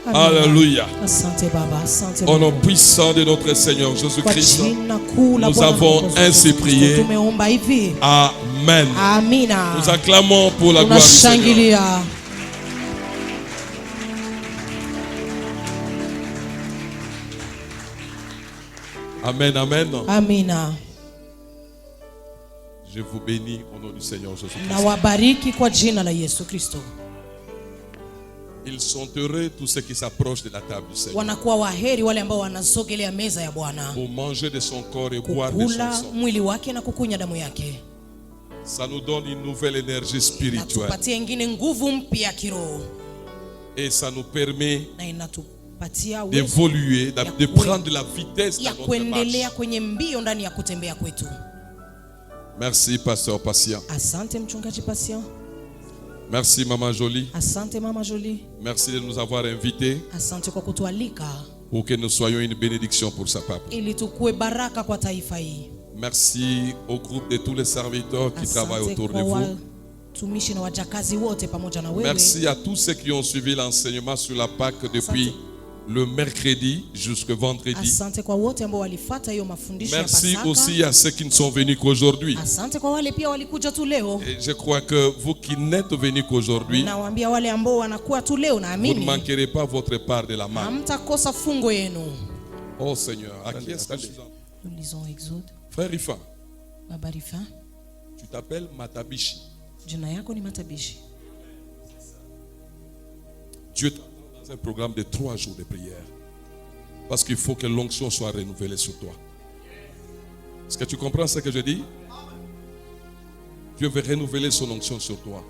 Alléluia. Au nom puissant de notre Seigneur Jésus-Christ, nous avons ainsi prié. Amen. Nous acclamons pour la gloire du Seigneur. Amen, amen. Amen. Je vous bénis au nom du Seigneur Jésus-Christ. Ils sont heureux tous ceux qui s'approchent de la table du Seigneur pour manger de son corps et boire de son sang. Ça nous donne une nouvelle énergie spirituelle et ça nous permet d'évoluer, de prendre la vitesse dans notre marche. Merci pasteur Patient. Merci Maman Jolie. Merci de nous avoir invités pour que nous soyons une bénédiction pour sa peuple. Merci au groupe de tous les serviteurs qui travaillent autour de vous. Merci à tous ceux qui ont suivi l'enseignement sur la Pâque depuis le mercredi jusqu'au vendredi. Merci aussi à ceux qui ne sont venus qu'aujourd'hui. Et je crois que vous qui n'êtes venus qu'aujourd'hui, vous ne manquerez pas votre part de la main. Oh Seigneur, à qui est-ce que nous lisons Exode. Frère Ifa, tu t'appelles Matabishi. Dieu t'a dans un programme de 3 jours de prière. Parce qu'il faut que l'onction soit renouvelée sur toi. Est-ce que tu comprends ce que je dis? Dieu veut renouveler son onction sur toi.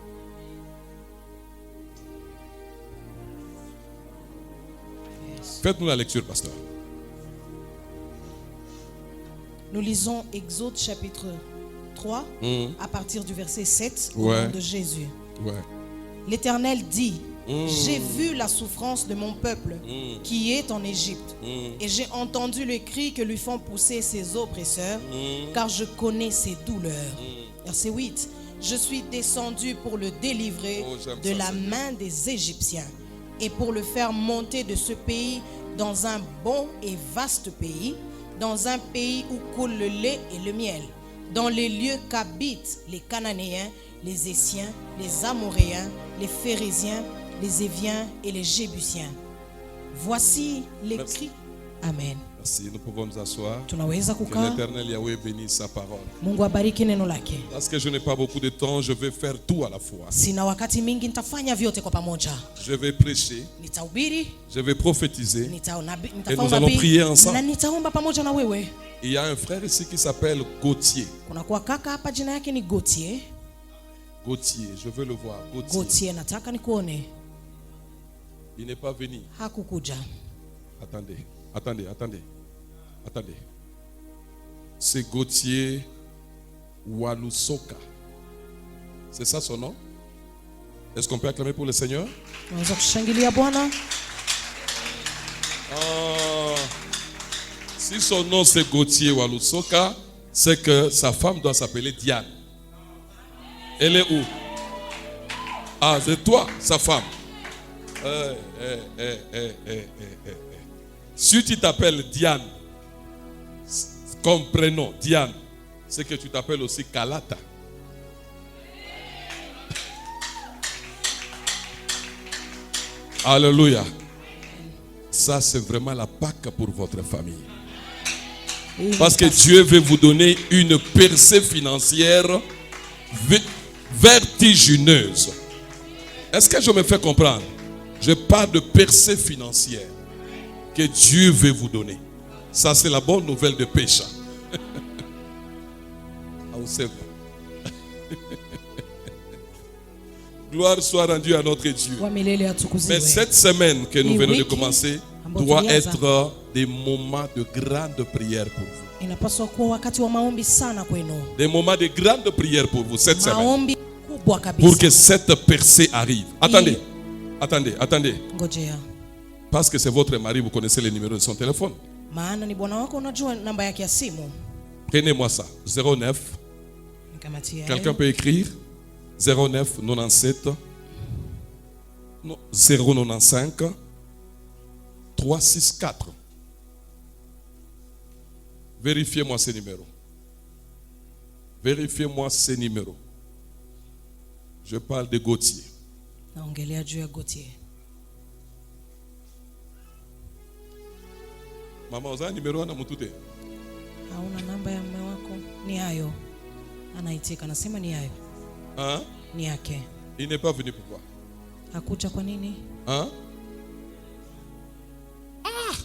Faites-nous la lecture, pasteur. Nous lisons Exode chapitre 3 à partir du verset 7 au nom de Jésus. L'Éternel dit: j'ai vu la souffrance de mon peuple qui est en Égypte et j'ai entendu le cri que lui font pousser ses oppresseurs car je connais ses douleurs. Verset 8. Je suis descendu pour le délivrer de la main des Égyptiens et pour le faire monter de ce pays dans un bon et vaste pays, dans un pays où coule le lait et le miel, dans les lieux qu'habitent les Cananéens, les Essiens, les Amoréens, les Phérésiens, les Éviens et les Jébusiens. Voici les cris. Amen. Merci, nous pouvons nous asseoir. Que Que l'Éternel Yahweh bénisse sa parole. Mungu abariki neno lake. Parce que je n'ai pas beaucoup de temps, je vais faire tout à la fois. Sina wakati mingi nitafanya vyote kwa pamoja. Je vais prêcher, Nitahubiri, je vais prophétiser et nous nitaomba allons prier na ensemble. nitaomba pamoja na wewe. Il y a un frère ici qui s'appelle Gauthier. Kuna kwa kaka hapa jina yake ni Gauthier. Gauthier, je veux le voir. Gauthier. Gauthier nataka nikuone. Il n'est pas venu. Hakukuja. Attendez. C'est Gauthier Walusoka. C'est ça son nom? Est-ce qu'on peut acclamer pour le Seigneur? Unaweza kushangilia Bwana? Si son nom c'est Gauthier Walusoka, c'est que sa femme doit s'appeler Diane. Elle est où? Ah, c'est toi, sa femme. Si tu t'appelles Diane, comme prénom Diane, c'est que tu t'appelles aussi Kalata. Alléluia. Ça, c'est vraiment la Pâque pour votre famille. Parce que Dieu veut vous donner une percée financière vertigineuse. Est-ce que je me fais comprendre? Je parle de percée financière que Dieu veut vous donner. Ça, c'est la bonne nouvelle de Pécha. Gloire soit rendue à notre Dieu. Mais cette semaine que nous venons de commencer doit être des moments de grande prière pour vous. Des moments de grande prière pour vous cette semaine. Pour que cette percée arrive. Attendez. Parce que c'est votre mari, vous connaissez le numéro de son téléphone. Prenez-moi ça. 09. Quelqu'un peut écrire 09 97 095 364. Vérifiez-moi ces numéros. Vérifiez-moi ces numéros. Je parle de Gauthier. Maman, vous avez un numéro na mutute? Hauna namba ya mume wako? Ni hayo. Anaitika, anasema ni hayo. Hein? Ni yake. Il n'est pas venu pourquoi? Hakuja kwa nini? Hein? Ah!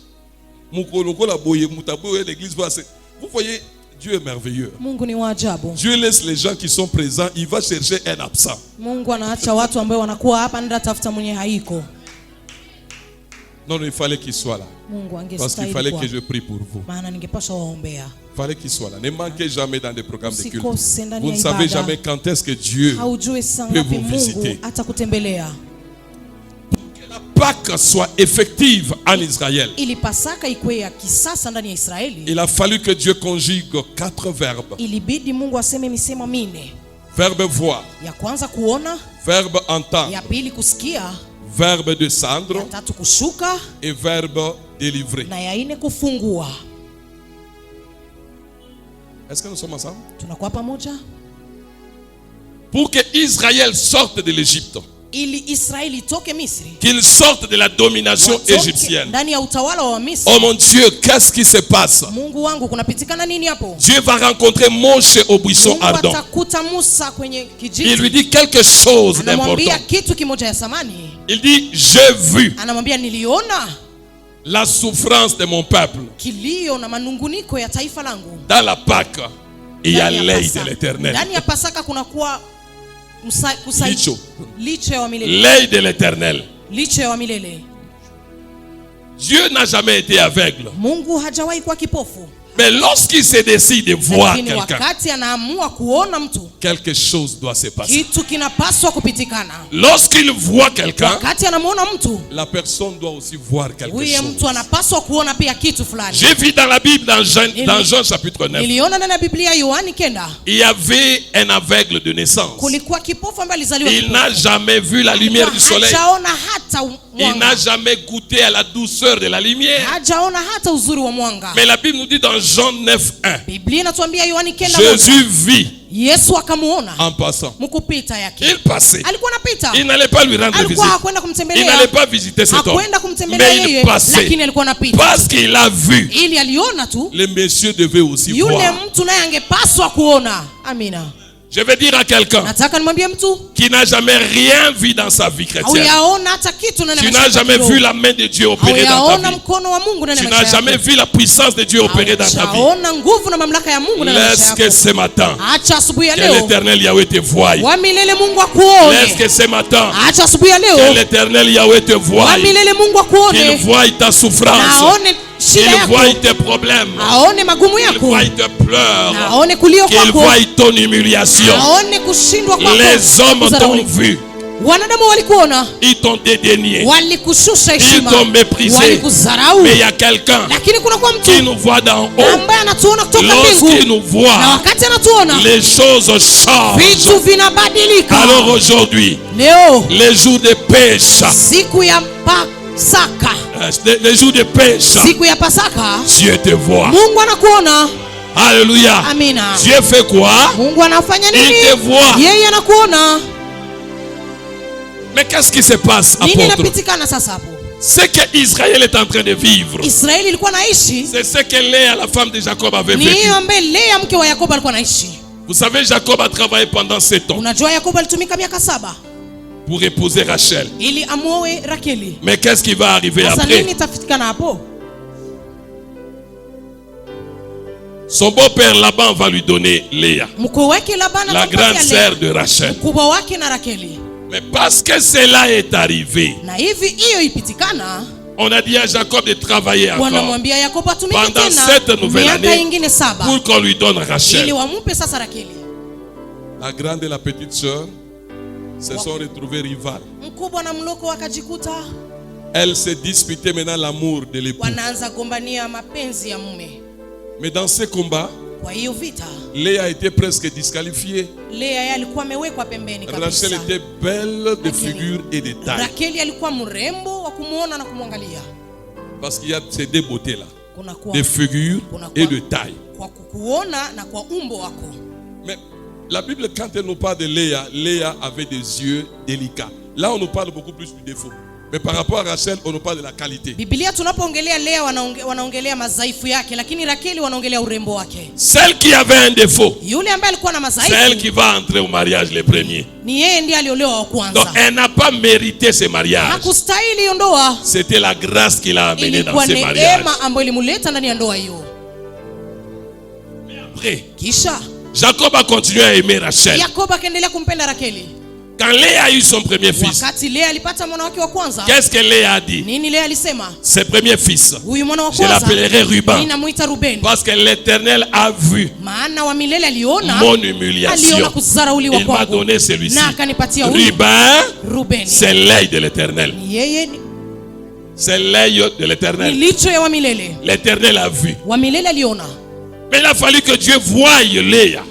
Mukoloko la boye mutaboye l'église va se. Vous voyez, Dieu est merveilleux. Mungu ni wa ajabu. Dieu laisse les gens qui sont présents, il va chercher un absent. Mungu anaacha watu ambao wanakuwa hapa ndio tafuta mwenye haiko. Non, il fallait qu'il soit là. Parce qu'il fallait que je prie pour vous. Il fallait qu'il soit là. Ne manquez jamais dans des programmes de culte. Vous ne savez jamais quand est-ce que Dieu peut vous visiter. Que la Pâque soit effective en Israël. Il a fallu que Dieu conjugue 4 verbes. Verbe voir. Verbe entendre. Verbe descendre et verbe délivrer. Est-ce que nous sommes ensemble? Pour que Israël sorte de l'Égypte, qu'il sorte de la domination égyptienne. Oh mon Dieu, qu'est-ce qui se passe? Dieu va rencontrer Moshe au buisson ardent. Il lui dit quelque chose d'important. Il dit, j'ai vu la souffrance de mon peuple. Dans la Pâque, il y a l'œil de l'Éternel. L'œil de l'Éternel. Dieu n'a jamais été aveugle. Mais lorsqu'il se décide de voir quelqu'un, quelque chose doit se passer. Lorsqu'il voit quelqu'un, la personne doit aussi voir quelque chose. J'ai vu dans la Bible, dans Jean chapitre 9, il y avait un aveugle de naissance. Il n'a jamais vu la lumière du soleil. Il n'a jamais goûté à la douceur de la lumière. Mais la Bible nous dit dans Jean 9:1, Jésus vit en passant. Il passait. Il n'allait pas lui rendre visite. Il n'allait pas visiter cet homme. Mais il passait. Parce qu'il a vu. Les messieurs devaient aussi voir. Je vais dire à quelqu'un qui n'a jamais rien vu dans sa vie chrétienne. Tu n'as jamais vu la main de Dieu opérer dans ta vie. Tu n'as jamais vu la puissance de Dieu opérer dans ta vie. Laisse que ce matin, que l'Éternel Yahweh te voie. Laisse que ce matin, que l'Éternel Yahweh te voie. Qu'il voie ta souffrance. Qu'il voie tes problèmes. Qu'il voie tes pleurs. Qu'il voie ton humiliation. Les hommes t'ont vu. Ils t'ont dédaigné. Ils t'ont méprisé. Mais il y a quelqu'un qui nous voit d'en haut. Lorsqu'il nous voit, les choses changent. Alors aujourd'hui, les jours de pêche, les jours de pêche, Dieu te voit. Alléluia. Dieu fait quoi? Il te voit. Mais qu'est-ce qui se passe, apôtre? Ce que Israël est en train de vivre, c'est ce que Léa, la femme de Jacob, avait vécu. Vous savez, Jacob a travaillé pendant 7 ans pour épouser Rachel. Mais qu'est-ce qui va arriver après? Son beau-père Laban va lui donner Léa, la grande sœur de Rachel. Mais parce que cela est arrivé, on a dit à Jacob de travailler encore pendant 7 nouvelles années pour qu'on lui donne Rachel. La grande et la petite sœur se sont retrouvées rivales. Elles se disputaient maintenant l'amour de l'époux. Mais dans ce combat, Léa était presque disqualifiée. Rachel était belle de figure et de taille. Parce qu'il y a ces deux beautés-là, de figure et de taille. Mais la Bible, quand elle nous parle de Léa, Léa avait des yeux délicats. Là, on nous parle beaucoup plus du défaut. Mais par rapport à Rachel, on nous parle de la qualité. Celle qui avait un défaut, celle qui va entrer au mariage les premiers. Donc elle n'a pas mérité ce mariage. C'était la grâce qui l'a amené dans ce mariage. Mais après, Jacob a continué à aimer Rachel. Quand Léa a eu son premier fils, qu'est-ce que Léa a dit? Ses premiers fils, je l'appellerai Ruben, parce que l'Éternel a vu mon humiliation. Il m'a donné celui-ci. Ruben, c'est l'œil de l'Éternel. C'est l'œil de l'Éternel. L'Éternel a vu. Mais il a fallu que Dieu voie Léa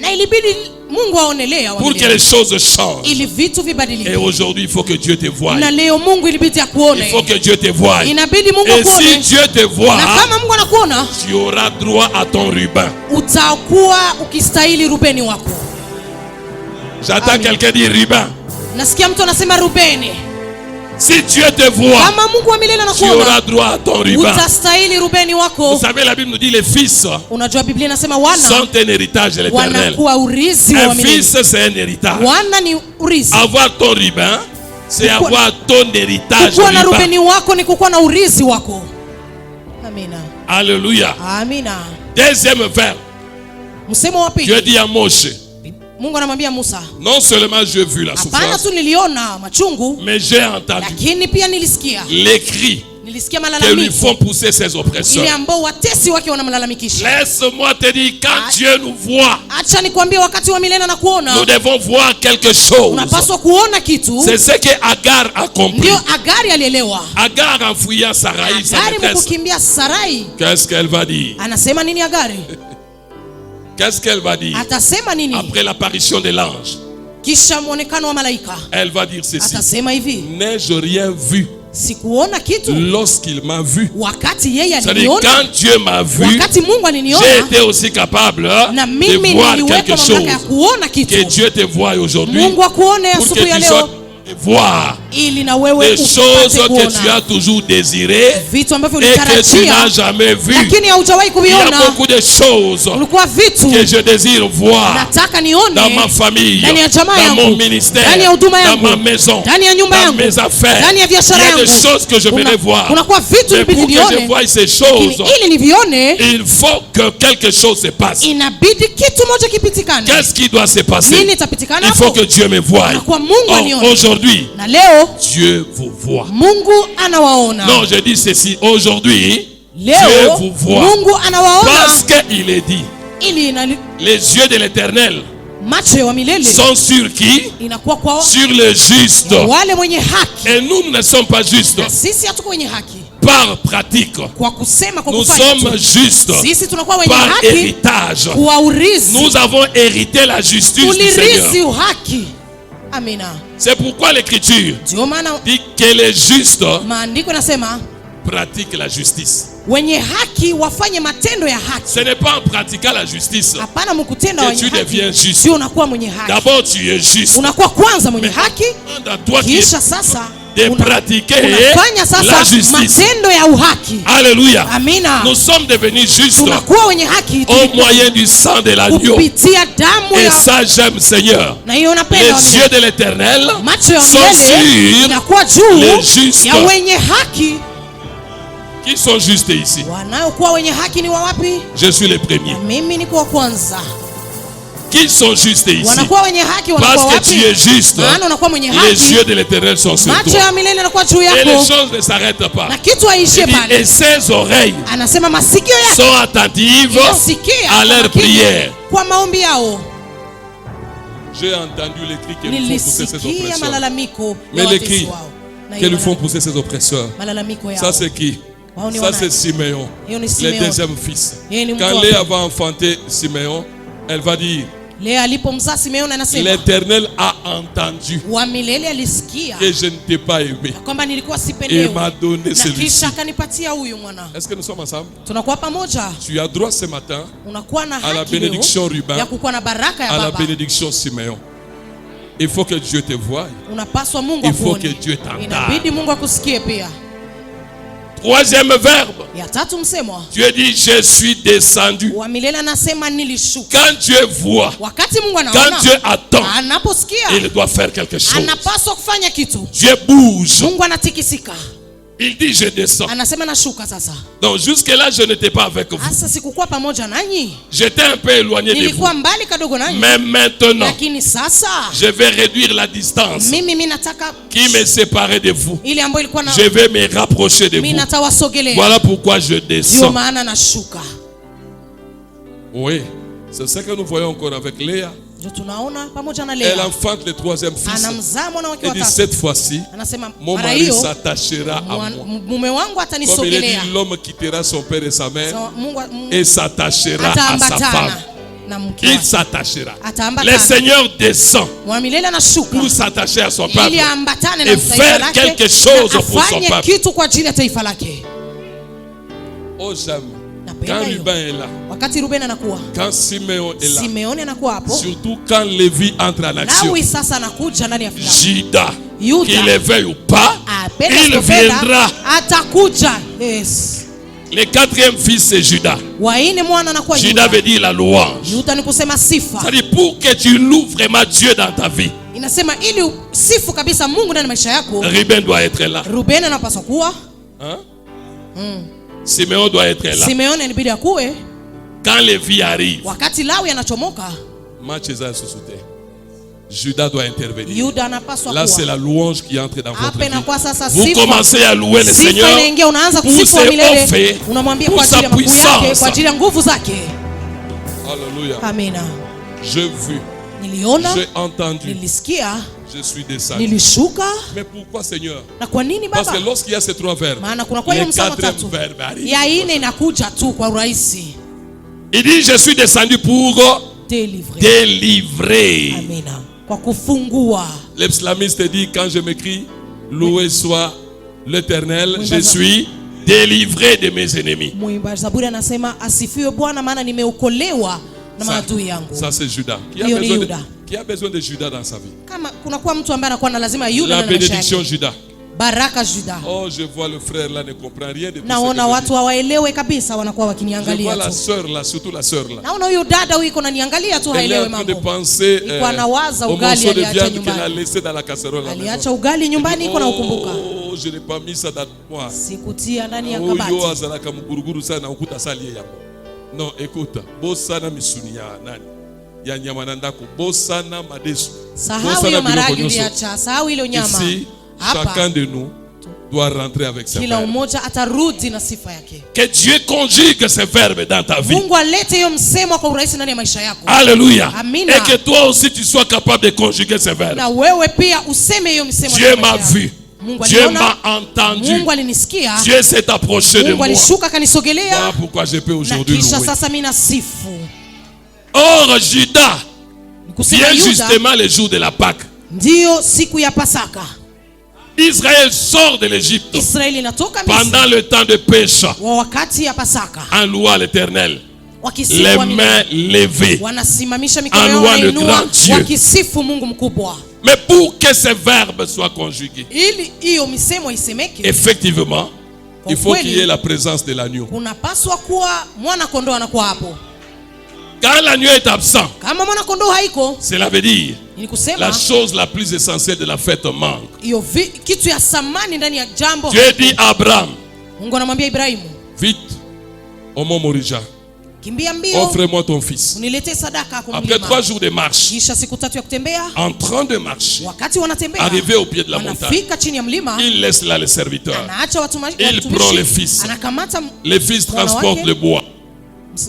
pour que les choses changent. Et aujourd'hui, il faut que Dieu te voie. Il faut que Dieu te voie. Et si Dieu te voit, tu auras droit à ton ruban. J'attends quelqu'un dire ruban. Si Dieu te voit, tu auras droit à ton ruban. Vous savez, la Bible nous dit les fils sont un héritage de l'Éternel. Un fils, c'est un héritage. Avoir ton ruban, c'est avoir ton héritage. Alléluia. Deuxième verbe. Dieu dit à Moshe, non seulement j'ai vu la souffrance, mais j'ai entendu les cris que lui font pousser ses oppresseurs. Laisse-moi te dire, quand Dieu nous voit, nous devons voir quelque chose. C'est ce que Agar a compris. Agar, en fouillant Sarai, sa maîtresse, qu'est-ce qu'elle va dire? Qu'est-ce qu'elle va dire après l'apparition de l'ange? Elle va dire ceci: n'ai-je rien vu lorsqu'il m'a vu? C'est-à-dire, quand Dieu m'a vu, j'ai été aussi capable de voir quelque chose. Que Dieu te voie aujourd'hui, pour que tu sois voir des choses que tu as toujours désirées et que tu n'as jamais vues. Il y a beaucoup de choses que je désire voir dans ma famille, dans mon ministère, dans ma maison, dans mes affaires. Il y a des choses que je voudrais voir. Mais pour que je voie ces choses, il faut que quelque chose se passe. Qu'est-ce qui doit se passer? Il faut que Dieu me voie. Aujourd'hui, Dieu vous voit. Non, je dis ceci. Aujourd'hui, Dieu vous voit. Parce qu'il est dit, les yeux de l'Éternel sont sur qui? Sur le juste. Et nous ne sommes pas justes par pratique. Nous sommes justes par héritage. Nous avons hérité la justice du Seigneur. C'est pourquoi l'Écriture dit que les justes pratiquent la justice. Ce n'est pas en pratiquant la justice que tu deviens juste. D'abord tu es juste. Mais demande à toi qui de pratiquer la justice. Alléluia. Nous sommes devenus justes au moyen du sang de l'agneau. Et ça, j'aime, Seigneur. Les yeux de l'Éternel sont sur les justes. Qui sont justes ici? Je suis le premier. Qui sont justes ici? Parce que tu es juste. Les yeux de l'Éternel sont sur toi. Et les choses ne s'arrêtent pas. Et ses oreilles sont attentives à leur prière. J'ai entendu les cris que lui font pousser ses oppresseurs. Mais les cris que lui font pousser ses oppresseurs, ça c'est qui? Ça c'est Siméon, le deuxième fils. Quand Léa va enfanter Siméon, elle va dire, l'Éternel a entendu que je ne t'ai pas aimé et m'a donné celui-ci. Est-ce que nous sommes ensemble? Tu as droit ce matin à la bénédiction Ruben, à la bénédiction Siméon. Il faut que Dieu te voie. Il faut que Dieu t'entende. Troisième verbe. Dieu dit, je suis descendu. Quand Dieu voit, quand Dieu attend, il doit faire quelque chose. Dieu bouge. Il dit, je descends. Donc jusque là, je n'étais pas avec vous. J'étais un peu éloigné de vous. Mais maintenant, je vais réduire la distance qui me séparait de vous. Je vais me rapprocher de vous. Voilà pourquoi je descends. Oui, c'est ce que nous voyons encore avec Léa. Elle enfante le troisième fils. Elle dit, cette fois-ci, mon mari s'attachera à moi. Comme il est dit, l'homme quittera son père et sa mère et s'attachera à sa femme. Il s'attachera. Le Seigneur descend pour s'attacher à son peuple et faire quelque chose pour son peuple. Oh, j'aime. Quand Ruben est là, quand Siméon est là, surtout quand Lévi entre en action, Juda, qu'il le veuille ou pas, il viendra. Le quatrième fils c'est Juda. Juda veut dire la louange. C'est-à-dire pour que tu loues vraiment Dieu dans ta vie, Ruben doit être là. Hein? Siméon doit être là. Quand Lévi arrive, Judas doit intervenir. Là, c'est la louange qui entre dans votre vie. Vous commencez à louer le Seigneur pour ses offres, pour sa puissance. Alléluia. J'ai vu, j'ai entendu, je suis descendu. Mais pourquoi, Seigneur? Parce que lorsqu'il y a ces trois verbes, le quatrième verbe arrive. Il dit, je suis descendu pour délivrer. Le psalmiste dit, quand je m'écris, loué soit l'Éternel, je suis délivré de mes ennemis. Ça c'est Judas. Qui a besoin de Judas dans sa vie? La bénédiction Judas. Oh, je vois le frère là ne comprend rien de tout ce que je vois la sœur là, surtout la sœur là. Elle est en train de penser au morceau de viande qu'elle a laissé dans la casserole. Oh, je n'ai pas mis ça dans moi. Non, écoute. Bosana misunia nani? Ya nyamananda ko bosana madesu. Ici, chacun de nous doit rentrer avec ses verbes. Que Dieu conjugue ses verbes dans ta vie. Alléluia. Et que toi aussi tu sois capable de conjuguer ses verbes. Dieu m'a vu. Dieu m'a entendu. Dieu s'est approché de moi. Voilà pourquoi je peux aujourd'hui louer. Or, Judas vient justement le jour de la Pâque. Israël sort de l'Égypte pendant le temps de pêche en louant l'Éternel, les mains levées, en louant le grand Dieu. Mais pour que ces verbes soient conjugués, effectivement, il faut qu'il y ait la présence de l'agneau. Quand l'agneau est absent, cela veut dire la chose la plus essentielle de la fête manque. Dieu dit à Abraham, vite, au mont Morija, offre-moi ton fils. Après 3 jours de marche, en train de marcher, arrivé au pied de la montagne, il laisse là les serviteurs. Il prend le fils. Le fils transporte le bois.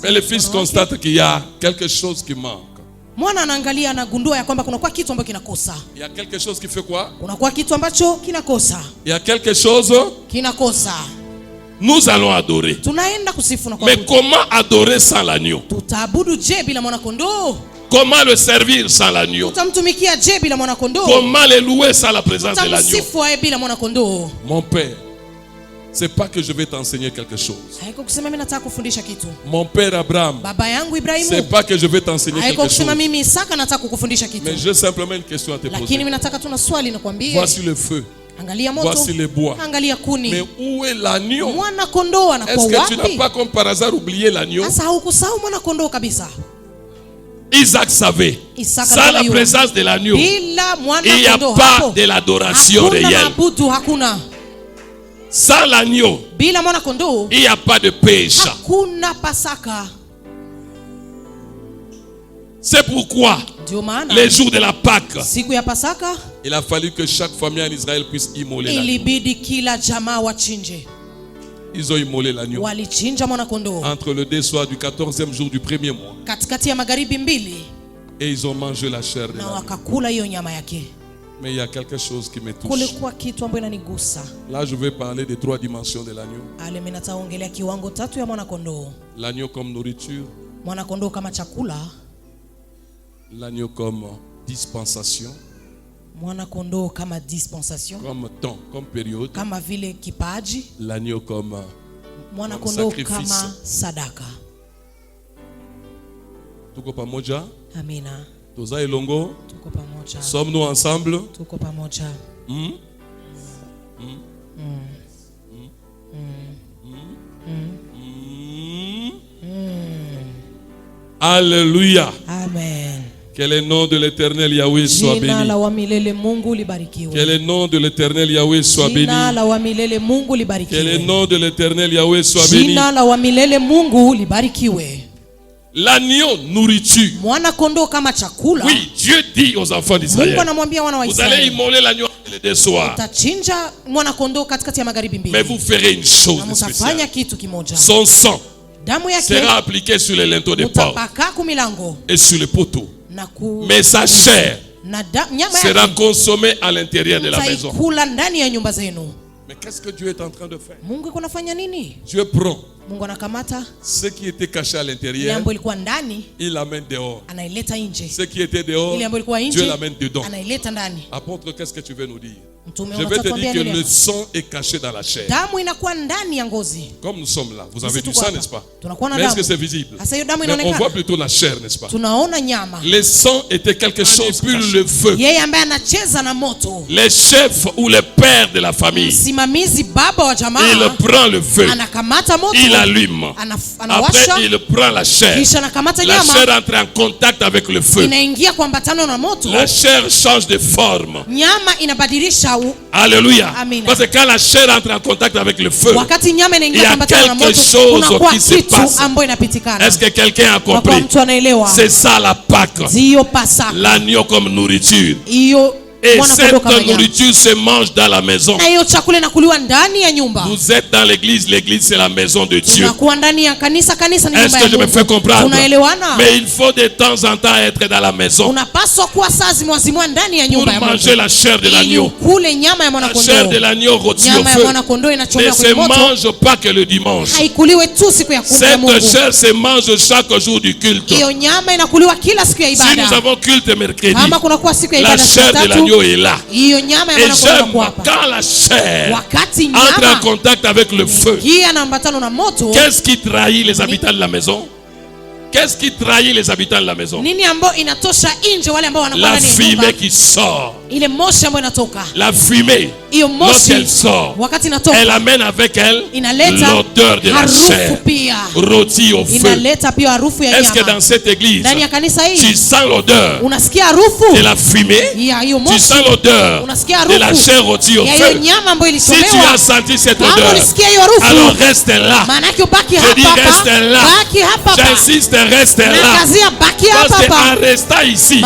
Mais le fils constate qu'il y a quelque chose qui manque. Il y a quelque chose qui fait quoi? Il y a quelque chose Nous allons adorer. Mais comment adorer sans l'agneau? Comment le servir sans l'agneau? Comment le louer sans la présence de l'agneau? Mon Père, c'est pas que je vais t'enseigner quelque chose. Mon père Abraham, c'est pas que je vais t'enseigner quelque chose. Mais j'ai simplement une question à te poser. Voici le feu. Voici les bois. Mais où est l'agneau? Est-ce que tu n'as pas comme par hasard oublié l'agneau? Isaac savait, sans la présence de l'agneau, il n'y a pas de l'adoration réelle. Sans l'agneau, il n'y a pas de péché. C'est pourquoi les jours de la Pâque, il a fallu que chaque famille en Israël puisse immoler l'agneau. Ils ont immolé l'agneau entre le désoir du 14e jour du premier mois. Et ils ont mangé la chair de l'agneau. Mais il y a quelque chose qui me touche. Là, je vais parler des 3 dimensions de l'agneau. L'agneau comme nourriture. L'agneau comme dispensation. Comme temps, comme période. L'agneau comme sacrifice. Tuko pamoja? Amina. Toza elongo? Tuko pamoja. Sommes-nous ensemble? Tuko pamoja. Alléluia. Amen. Que le nom de l'Éternel Yahweh soit béni. Que le nom de l'Éternel Yahweh soit béni. Que le nom de l'Éternel Yahweh soit béni. L'agneau nourriture. Oui, Dieu dit aux enfants d'Israël, vous allez immoler l'agneau le désoir. Mais vous ferez une chose spéciale. Son sang sera appliqué sur les linteaux des portes et sur les poteaux. Mais sa chair sera consommée à l'intérieur de la maison. Mais qu'est-ce que Dieu est en train de faire? Dieu prend ce qui était caché à l'intérieur, il l'amène dehors. Ce qui était dehors, Dieu l'amène dedans. Apôtre, qu'est-ce que tu veux nous dire? Je vais te dire que le sang est caché dans la chair. Comme nous sommes là, vous avez du sang, n'est-ce pas? Mais est-ce que c'est visible? Mais on voit plutôt la chair, n'est-ce pas? Le sang était quelque chose, puis le feu. Les chefs ou les pères de la famille, il prend le feu, il allume. Après, il prend la chair. La chair entre en contact avec le feu. La chair change de forme. Alléluia. Parce que quand la chair entre en contact avec le feu, il y a quelque chose qui se passe. Est-ce que quelqu'un a compris? C'est ça la Pâque. L'agneau comme nourriture. Et cette nourriture se mange dans la maison. Vous êtes dans l'église, l'église c'est la maison de Dieu. Est-ce que je me fais comprendre? Mais il faut de temps en temps être dans la maison pour manger la chair de l'agneau. La chair de l'agneau rôtie au feu ne se mange pas que le dimanche. Cette chair se mange chaque jour du culte. Si nous avons culte mercredi, la chair de l'agneau est là. Et j'aime quand la chair entre en contact avec le feu. Qu'est-ce qui trahit les habitants de la maison? Qu'est-ce qui trahit les habitants de la maison? La fumée qui sort. La fumée, lorsqu'elle sort, elle amène avec elle l'odeur de la chair rôtie au feu. Est-ce que dans cette église, tu sens l'odeur de la fumée? Tu sens l'odeur de la chair rôtie au feu? Si tu as senti cette odeur, alors reste là. Je dis reste là. J'insiste, reste là. Parce qu'en restant ici,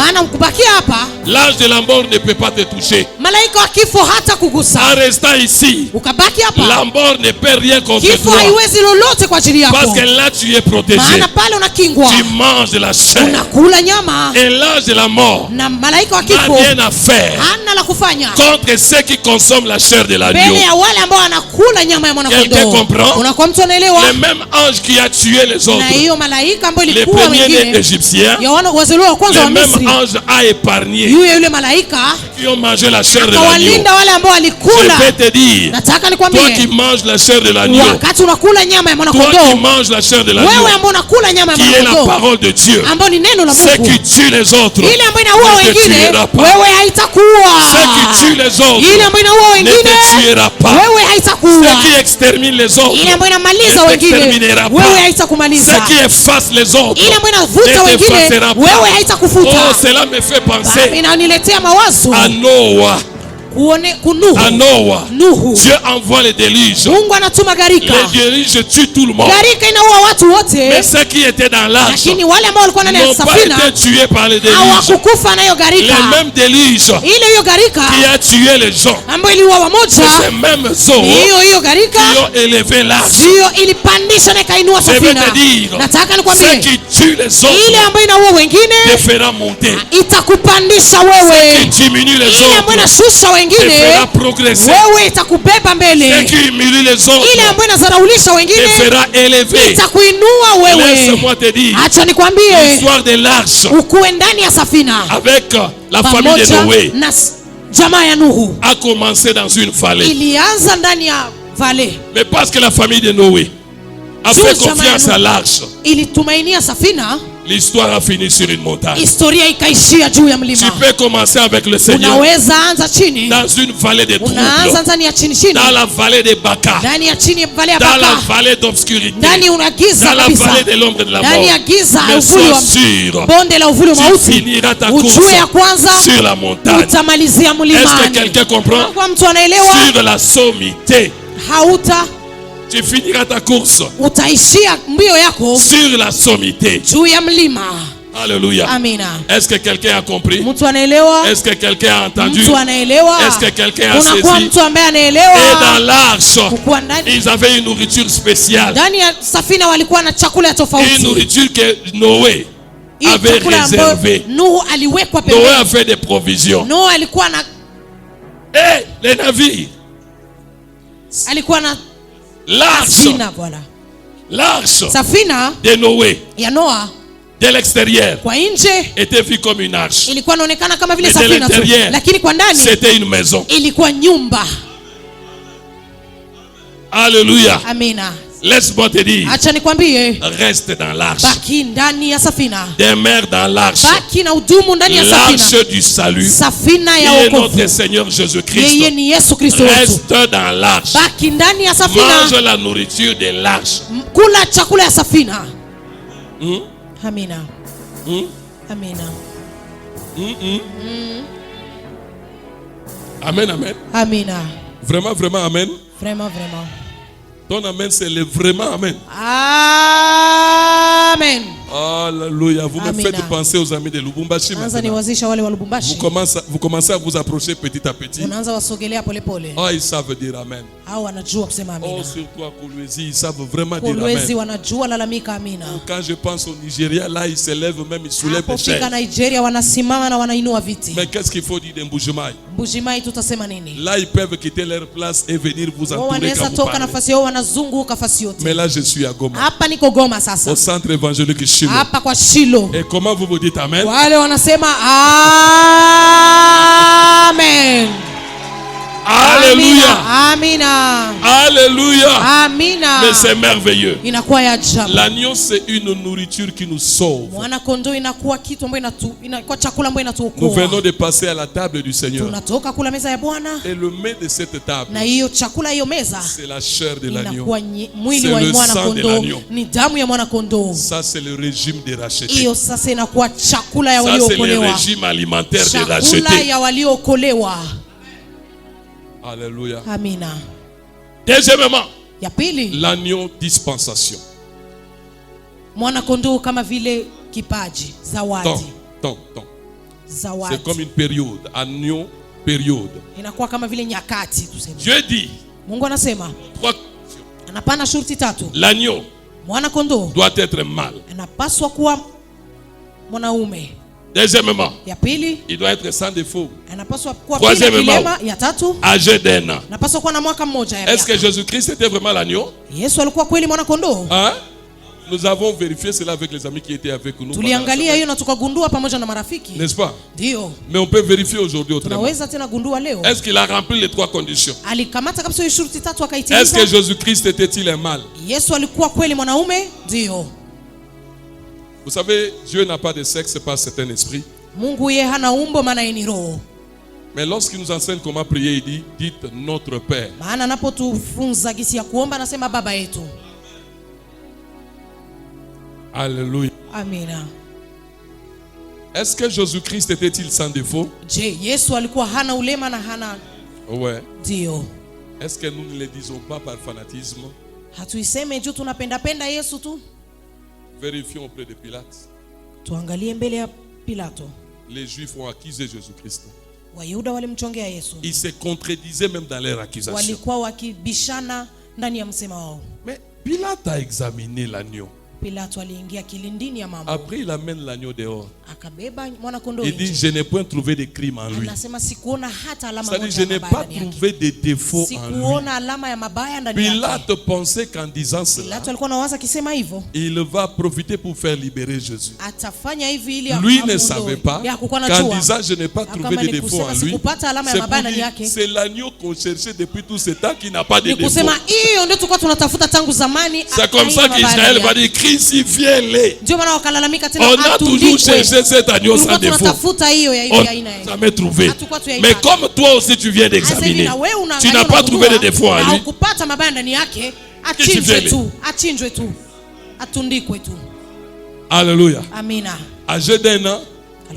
l'ange de la mort ne peut peut pas te toucher. Malaika wa kifo hata kugusa. En restant ici, ukabaki hapa, la mort ne peut rien contre kifo toi. haiwezi lolote kwa ajili yako. Parce que là tu es protégé. Maana pale unakingwa. Tu manges de la chair. Unakula nyama. Et l'ange de la mort na malaika wa kifo n'a rien à faire hana la kufanya contre ceux qui consomment la chair de l'agneau. mbele ya wale ambao wanakula nyama ya mwana-kondoo. Quelqu'un comprend? Unakuwa mtu anaelewa? Le même ange qui a tué les autres, na hiyo malaika ambayo les ilikuwa premiers égyptiens, wazaliwa wa kwanza wa le même Misri, ange a épargné yule malaika qui ont mangé la chair de l'agneau. akawalinda wale ambao walikula. Je vais te dire, nataka toi nikwambie, qui manges la chair de l'agneau, wakati unakula nyama ya toi mwana-kondoo, qui manges la chair de l'agneau, wewe ambao unakula nyama ya qui est la mwana-kondoo parole de Dieu, ambao ni neno la ceux Mungu, qui tuent les autres ile ambayo inaua ne te wengine tuera pas. wewe haitakuua. Ceux qui tuent les autres ile ambayo inaua ne wengine te tuera pas. wewe Ceux haitakuua. qui exterminent les autres ile ambayo inamaliza ne wengine t'exterminera pas. wewe haitakumaliza. Ceux qui effacent les autres ile ambayo ne inavuta wengine t'effacera wewe pas. haitakufuta. Oh, cela me fait penser inaniletea mawazo à Noah. À Noah, Nuhu. Dieu envoie les déluges. Mungu anatuma gharika. Les déluges tuent tout le monde. Gharika inaua watu wote. Mais ceux qui étaient dans l'arche lakini wale ambao walikuwa ndani ya n'ont pas safina été tués par les déluges. hawakukufa na hiyo gharika. Les mêmes déluges ile hiyo gharika qui a tué les gens, ambayo iliua wamoja, c'est ces mêmes eaux hiyo gharika qui ont élevé l'arche. hiyo ilipandisha na ikainua Je vais safina. te dire, nataka ceux nikwambie, qui tuent les ile autres ambayo inaua wengine te fera monter. itakupandisha Ceux wewe. qui diminuent les ile ambayo autres inashusha te wengine fera progresser. wewe itakubeba Ceux mbele. qui humilient les ile autres ambayo inazaraulisha te wengine fera élever. itakuinua wewe. Laisse-moi te dire, acha nikwambie, l'histoire de l'arche ukuwe ndani ya safina avec la famille de pamoja Noé na jamaa ya Nuhu a commencé dans une vallée. ilianza ndani ya vale. Mais parce que la famille de Noé a fait confiance à l'arche, ilitumainia safina, l'histoire a fini sur une montagne. historia ikaishia juu ya Tu mlima. peux commencer avec le Seigneur Unaweza anza chini, dans une vallée de unaanza troubles, ndani ya chini chini, dans la vallée de Baka, ndani ya chini ya vale ya dans la Baka, vallée d'obscurité, ndani unagiza dans la kabisa, vallée de l'ombre de la ndani ya mort. giza ya Mais uvuli sois wa sûr, bonde la uvuli wa tu mauti, finiras ta ujue course ya kwanza sur la montagne. utamalizia Est-ce que mlimani. quelqu'un comprend? Kwa mtu anaelewa, Sur la sommité, tu finiras ta course utaishia mbio yako sur la sommité. juu ya mlima. Alléluia. Amina. Est-ce que quelqu'un a compris? Mtu anaelewa? Est-ce que quelqu'un a entendu? Mtu anaelewa? Est-ce que quelqu'un a Unakuwa saisi? mtu ambaye Et anaelewa. dans l'arche, Kukuwa ndani ils avaient une nourriture spéciale. ndani ya safina walikuwa na chakula ya Une tofauti. nourriture que Noé Hii avait chakula ambayo réservée. Nuhu aliwekwa Noé pembeni. a fait des provisions. Nuhu alikuwa na Et les navires, l'arche, safina, voilà. l'arche Safina de Noé ya Noa de l'extérieur kwa nje était vue comme une arche. ilikuwa inaonekana kama vile Mais de safina tu, l'intérieur, lakini kwa ndani c'était une maison. ilikuwa nyumba. Alléluia. Amina. Laisse-moi te dire, Acha nikwambie, reste dans l'arche. baki ndani ya safina, Demeure dans l'arche. baki na udumu ndani ya safina, L'arche du salut. safina Qui ya est wokovu. notre Seigneur Jésus-Christ. Yeye ni Yesu Kristo wetu. Reste dans l'arche. Baki ndani ya safina, Mange la nourriture de l'arche. kula chakula ya safina. Amina. Amina. Amen, amen. Amina. Vraiment, vraiment, amen. Vraiment, vraiment. Ton amen, c'est le vraiment amen. Amen. Alléluia. Vous me Amina. faites penser aux amis de Lubumbashi Anza maintenant. niwazisha wale wa Lubumbashi. Vous commencez à vous approcher petit à petit. Unaanza wasogelea pole pole. Oh, ils savent dire amen. Hao wanajua kusema Oh, amina. surtout à Kolwezi, ils savent vraiment dire Kolwezi amen. wanajua lalamika amina. Quand je pense au Nigeria, là, ils se lèvent même, ils soulèvent des Fika chaises. Nigeria wanasimama na wanainua viti. Mais qu'est-ce qu'il faut dire d'Mbujimai? Mbujimai tutasema nini? Là, ils peuvent quitter leur place et venir vous Wao entourer wanaweza quand vous toka parlez. nafasi yao wanazunguka fasi yote. Mais là, je suis à Goma, Hapa niko Goma au sasa. centre évangélique Shiloh. Hapa kwa Shilo. Et comment vous dites amen? Wale wanasema amen. Alléluia. Amina. Alléluia. Amina. Mais c'est merveilleux. Inakuwa ya ajabu. L'agneau, c'est une nourriture qui nous sauve. Mwana kondoo inakuwa kitu ambayo inakuwa chakula ambayo Nous inatuokoa. venons de passer à la table du Seigneur. Tunatoka kula meza ya Bwana Et le mets de cette table, na hiyo chakula hiyo meza c'est la chair de l'agneau. inakuwa mwili C'est wa le mwana sang de kondoo, l'agneau. ni damu ya mwana kondoo. Ça, c'est le régime des rachetés. Hiyo sasa inakuwa chakula ya Ça, c'est le waliookolewa. régime alimentaire des Chakula rachetés. ya waliookolewa. Alléluia. Amina. Deuxièmement, Ya pili, l'agneau dispensation. mwana kondoo kama vile kipaji, zawadi. Temps. C'est Zawadi. comme une période. Agneau, période. Dieu dit l'agneau doit être mâle. Deuxièmement, il doit être sans défaut. Troisièmement, âgé d'1 an. Est-ce que Jésus-Christ était vraiment l'agneau? Hein? Nous avons vérifié cela avec les amis qui étaient avec nous. N'est-ce pas? Mais on peut vérifier aujourd'hui autrement. Est-ce qu'il a rempli les 3 conditions? Est-ce que Jésus-Christ était-il un mâle? Vous savez, Dieu n'a pas de sexe, c'est pas certain esprit. Mais lorsqu'il nous enseigne comment prier, il dit, dites notre Père. Alléluia. Amen. Est-ce que Jésus-Christ était-il sans défaut? Ouais. Est-ce que nous ne le disons pas par fanatisme? Vérifions auprès de Pilate. Les Juifs ont accusé Jésus-Christ. Ils se contredisaient même dans leur accusation. Mais Pilate a examiné l'agneau. Après, il amène l'agneau dehors. Il dit, je n'ai point trouvé de crime en lui. C'est-à-dire, je n'ai pas trouvé de défaut en lui. Pilate pensait qu'en disant cela, il va profiter pour faire libérer Jésus. Lui ne savait pas qu'en disant, je n'ai pas trouvé de défaut en lui, c'est l'agneau qu'on cherchait depuis tout ce temps qui n'a pas de défaut. C'est comme ça qu'Israël va dire, crucifiez-les. On a toujours cherché cet agneau sans défaut. On n'a jamais trouvé. Mais comme toi aussi tu viens d'examiner, tu n'as pas trouvé de défaut en lui. Alléluia. Âgé d'1 an. Tu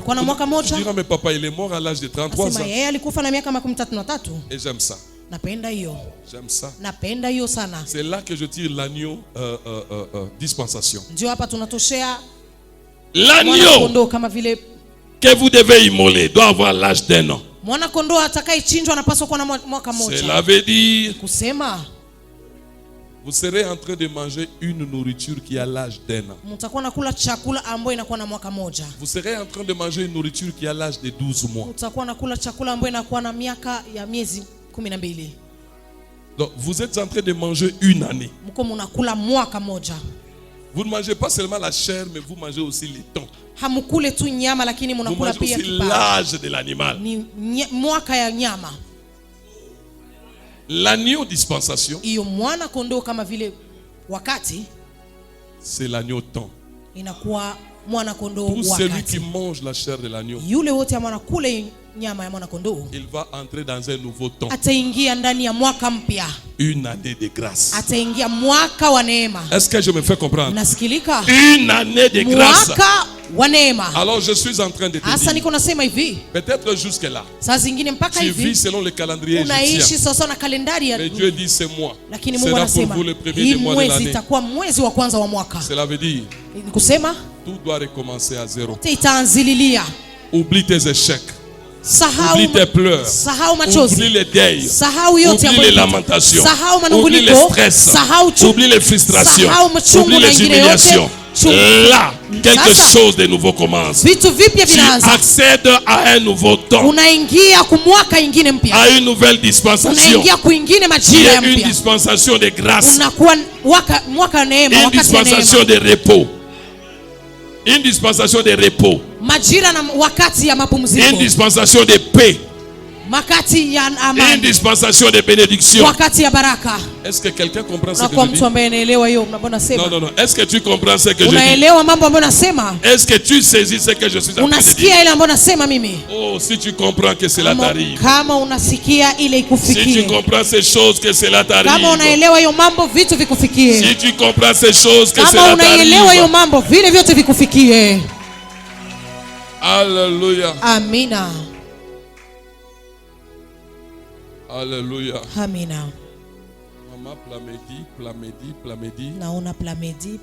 diras, mais papa, il est mort à l'âge de 33 ans. Et j'aime ça. J'aime ça. C'est là que je tire l'agneau dispensation. L'agneau que vous devez immoler doit avoir l'âge d'1 an. Cela veut dire vous serez en train de manger une nourriture qui a l'âge d'1 an. Vous serez en train de manger une nourriture qui a l'âge de 12 mois. Donc vous êtes en train de manger une année. Vous ne mangez pas seulement la chair, mais vous mangez aussi les temps. Vous mangez aussi l'âge de l'animal. L'agneau dispensation, c'est l'agneau temps. Pour celui qui mange la chair de l'agneau, il va entrer dans un nouveau temps. Une année de grâce. Est-ce que je me fais comprendre? Une année de grâce. Alors je suis en train de te dire, peut-être jusque là tu vis selon le calendrier égyptien, mais Dieu dit c'est moi, sera pour vous le premier des mois de l'année. Cela veut dire tout doit recommencer à zéro. Oublie tes échecs, oublie tes pleurs, oublie les deuils, oublie les lamentations, oublie les stress, oublie les frustrations, oublie les humiliations. Là, quelque chose de nouveau commence. Tu accèdes à un nouveau temps, à une nouvelle dispensation, qui est une dispensation de grâce, une dispensation de repos, une dispensation de repos, une dispensation de paix, une dispensation de bénédiction. Est-ce que quelqu'un comprend ce que je dis? Non. Est-ce que tu comprends ce que je dis? Est-ce que tu saisis ce que je suis en train de dire? Oh, si tu comprends que cela t'arrive. Si tu comprends ces choses, que cela t'arrive. Si tu comprends ces choses, que cela t'arrive. Alléluia. Amina. Alléluia. Amina. Maman, Plamedi. Naona Plamedi.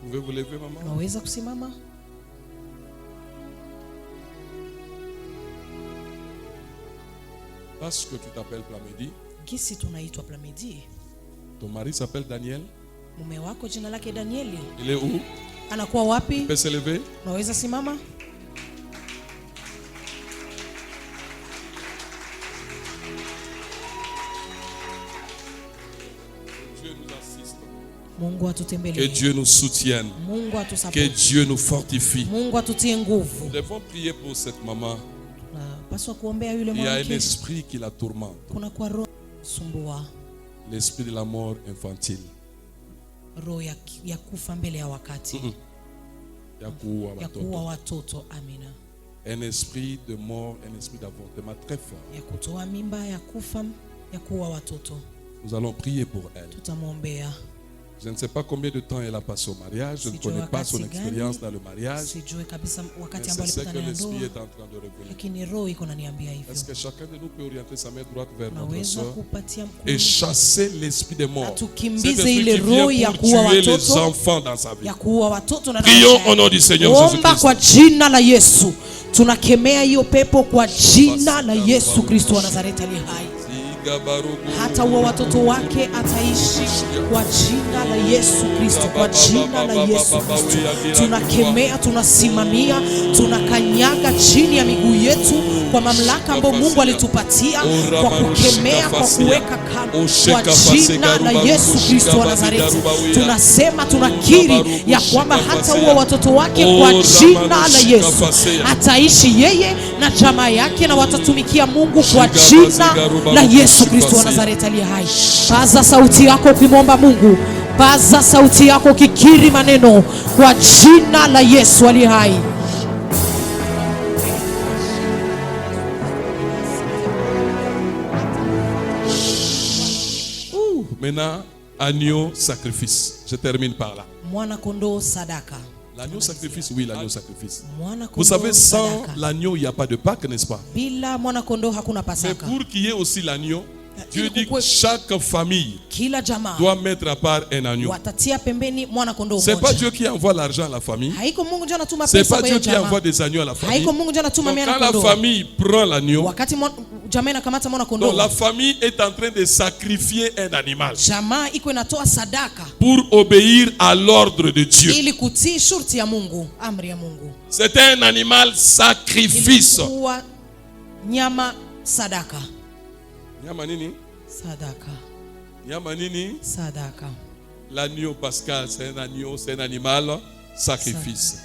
Vous pouvez vous lever, maman? Naweza kusimama? Parce que tu t'appelles Plamedi. Gisi tunaitwa Plamedi. Ton mari s'appelle Daniel. Mume wako jina lake Danieli. Il est où? Anakuwa wapi? Il peut se lever? Unaweza simama? Dieu nous assiste. Mungu atutembelee. Que Dieu nous soutienne. Mungu atusupport. Que Dieu nous fortifie. Mungu atutie nguvu. Nous devons prier pour cette maman. Paswa kuombea yule Il y a mwanamke. un esprit qui la tourmente. Kuna kwa roho sumbua. L'esprit de la mort infantile. Roho ya kufa mbele ya wakati. Ya kuua watoto. Amina. Un esprit de mort, un esprit d'avortement très fort. Ya kutoa mimba, ya kufa, ya kuua watoto. Nous allons prier pour elle. Tutamwombea. Je ne sais pas combien de temps elle a passé au mariage. Je ne connais pas son expérience dans le mariage. Mais c'est ce que l'esprit est en train de révéler. Est-ce que chacun de nous peut orienter sa main droite vers notre soeur et chasser l'esprit de mort? Cet esprit qui vient pour tuer les enfants dans sa vie. Prions au nom du Seigneur Jésus-Christ. Tunakemea hiyo pepo kwa jina la Yesu Kristo wa Nazareti aliye hai. Hata wa watoto wake ataishi kwa jina la Yesu Kristo, kwa jina la Yesu Kristo. Tunakemea, tunasimamia, tunakanyaga chini ya miguu yetu kwa mamlaka ambayo Mungu alitupatia, kwa kukemea, kwa kuweka kando, kwa jina la Yesu Kristo wa Nazareti. Tunasema, tunakiri ya kwamba hata wa watoto wake kwa jina la Yesu ataishi yeye na jamaa yake, na watatumikia Mungu kwa jina la Yesu Kristo wa Nazareti aliye hai. Paza sauti yako ukimwomba Mungu. Paza sauti yako ukikiri maneno kwa jina la Yesu aliye hai. Maintenant, agneau sacrifice. Je termine par là. Mwana kondoo sadaka. L'agneau sacrifice, oui, l'agneau sacrifice. Vous savez, sans l'agneau, il n'y a pas de Pâques, n'est-ce pas? Mais pour qu'il y ait aussi l'agneau, Dieu dit que chaque famille doit mettre à part un agneau. Ce n'est pas Dieu qui envoie l'argent à la famille. Ce n'est pas Dieu qui envoie des agneaux à la famille. Donc, quand la famille prend l'agneau, donc la famille est en train de sacrifier un animal pour obéir à l'ordre de Dieu. C'est un animal sacrifice. Nyama sadaka. Nyama nini? Sadaka. Nyama nini? Sadaka. L'agneau pascal, c'est un agneau, c'est un animal sacrifice.